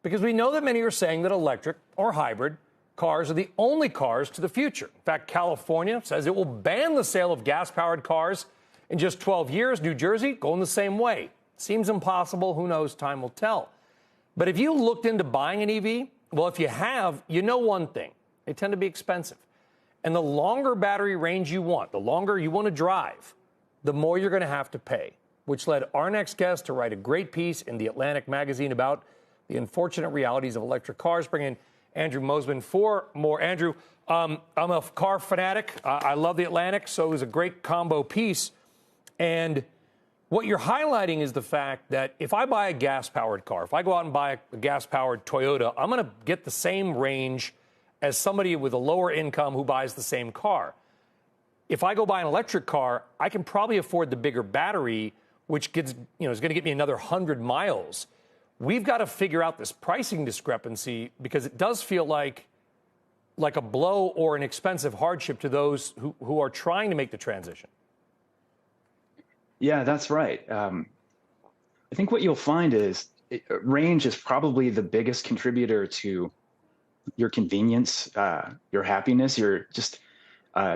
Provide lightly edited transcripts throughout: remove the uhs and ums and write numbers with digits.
because we know that many are saying that electric or hybrid cars are the only cars to the future. In fact, California says it will ban the sale of gas-powered cars in just 12 years. New Jersey going the same way. Seems impossible. Who knows? Time will tell. But if you looked into buying an EV, well, if you have, you know one thing. They tend to be expensive. And the longer battery range you want, the longer you want to drive, the more you're going to have to pay, which led our next guest to write a great piece in the Atlantic magazine about the unfortunate realities of electric cars. Bring in Andrew Moseman for more. Andrew, I'm a car fanatic. I love the Atlantic, so it was a great combo piece. And what you're highlighting is the fact that if I buy a gas-powered car, if I go out and buy a gas-powered Toyota, I'm going to get the same range as somebody with a lower income who buys the same car. If I go buy an electric car, I can probably afford the bigger battery, which gets, is going to get me another 100 miles. We've got to figure out this pricing discrepancy because it does feel like a blow or an expensive hardship to those who are trying to make the transition. Yeah, that's right. I think what you'll find is range is probably the biggest contributor to your convenience, your happiness, your just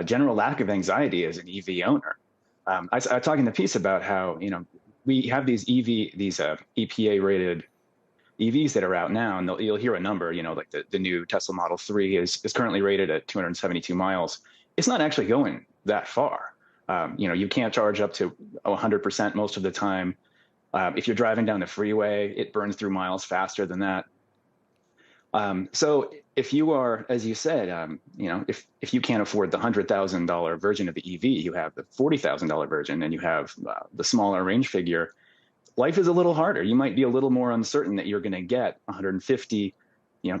general lack of anxiety as an EV owner. I talk in the piece about how, we have these EPA-rated EVs that are out now, and you'll hear a number, like the new Tesla Model 3 is currently rated at 272 miles. It's not actually going that far. You can't charge up to 100% most of the time. If you're driving down the freeway, it burns through miles faster than that. So if you are, as you said, if you can't afford the $100,000 version of the EV, you have the $40,000 version, and you have the smaller range figure, life is a little harder. You might be a little more uncertain that you're going to get 150,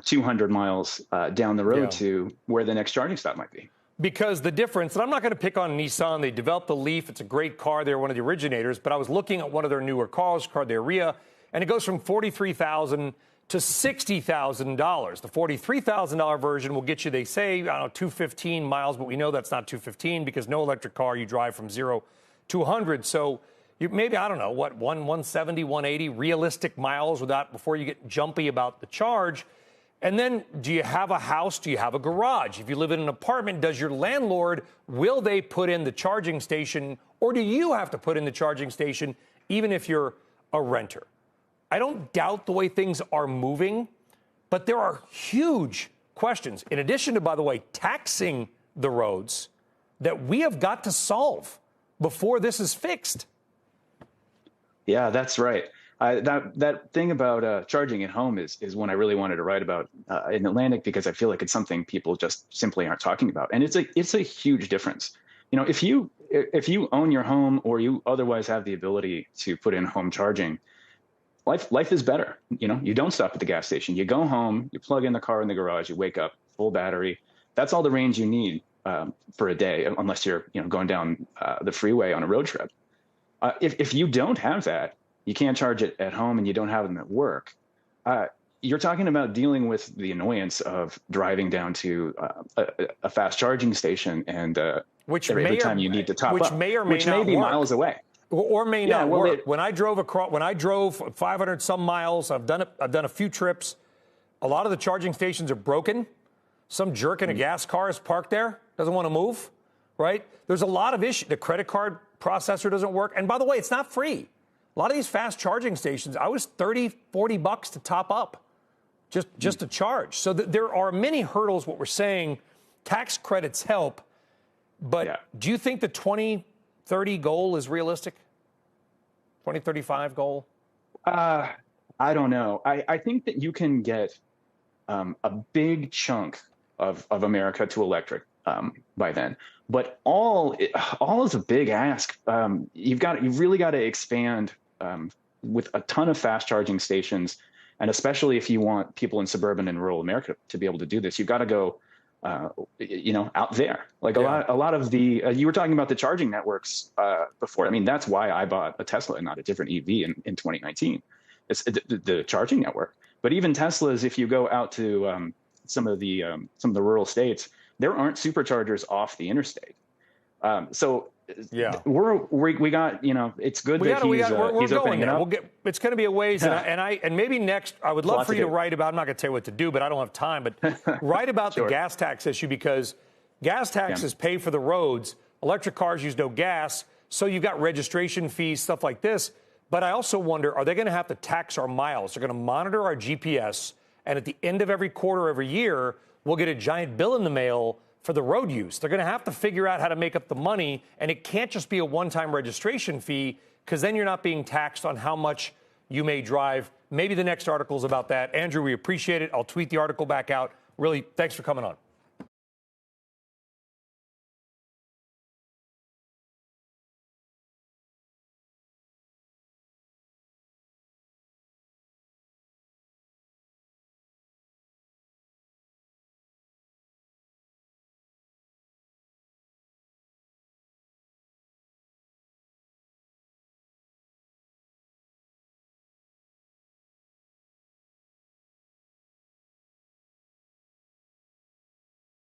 200 miles down the road to where the next charging stop might be. Because the difference, and I'm not going to pick on Nissan. They developed the Leaf. It's a great car. They're one of the originators. But I was looking at one of their newer cars called the Aria, and it goes from $43,000 to $60,000. The $43,000 version will get you, they say, 215 miles, but we know that's not 215 because no electric car you drive from 0 to 100. So you maybe, 170, 180 realistic miles before you get jumpy about the charge. And then, do you have a house? Do you have a garage? If you live in an apartment, does your landlord, will they put in the charging station, or do you have to put in the charging station even if you're a renter? I don't doubt the way things are moving, but there are huge questions, in addition to, by the way, taxing the roads, that we have got to solve before this is fixed. Yeah, that's right. That thing about charging at home is one I really wanted to write about in Atlantic, because I feel like it's something people just simply aren't talking about, and it's a huge difference. If you own your home or you otherwise have the ability to put in home charging, life is better. You don't stop at the gas station. You go home, you plug in the car in the garage, you wake up, full battery. That's all the range you need for a day, unless you're going down the freeway on a road trip. If you don't have that, you can't charge it at home and you don't have them at work, you're talking about dealing with the annoyance of driving down to a fast charging station and every time you need to top up, which may be miles away. Or may not work. When I drove 500 some miles, I've done a few trips. A lot of the charging stations are broken. Some jerk in a gas car is parked there, doesn't want to move, right? There's a lot of issues. The credit card processor doesn't work. And by the way, it's not free. A lot of these fast charging stations, I was $30, $40 to top up just to charge. So there are many hurdles. What we're saying, tax credits help, but do you think the 2030 goal is realistic? 2035 goal? I don't know. I think that you can get a big chunk of America to electric by then, but all is a big ask. You've really got to expand with a ton of fast charging stations, and especially if you want people in suburban and rural America to be able to do this, you've got to go out there. Like a lot of the, you were talking about the charging networks before. I mean, that's why I bought a Tesla and not a different EV in 2019. It's the charging network. But even Teslas, if you go out to some of the rural states, there aren't superchargers off the interstate. So Yeah. we got, it's good that he's opening it up. It's going to be a ways, and maybe next, I would love for you to write about, I'm not going to tell you what to do, but I don't have time, but write about the gas tax issue, because gas taxes pay for the roads. Electric cars use no gas, so you've got registration fees, stuff like this. But I also wonder, are they going to have to tax our miles? They're going to monitor our GPS, and at the end of every quarter, every year, we'll get a giant bill in the mail for the road use. They're going to have to figure out how to make up the money, and it can't just be a one-time registration fee, because then you're not being taxed on how much you may drive. Maybe the next article is about that. Andrew, we appreciate it. I'll tweet the article back out. Really, thanks for coming on.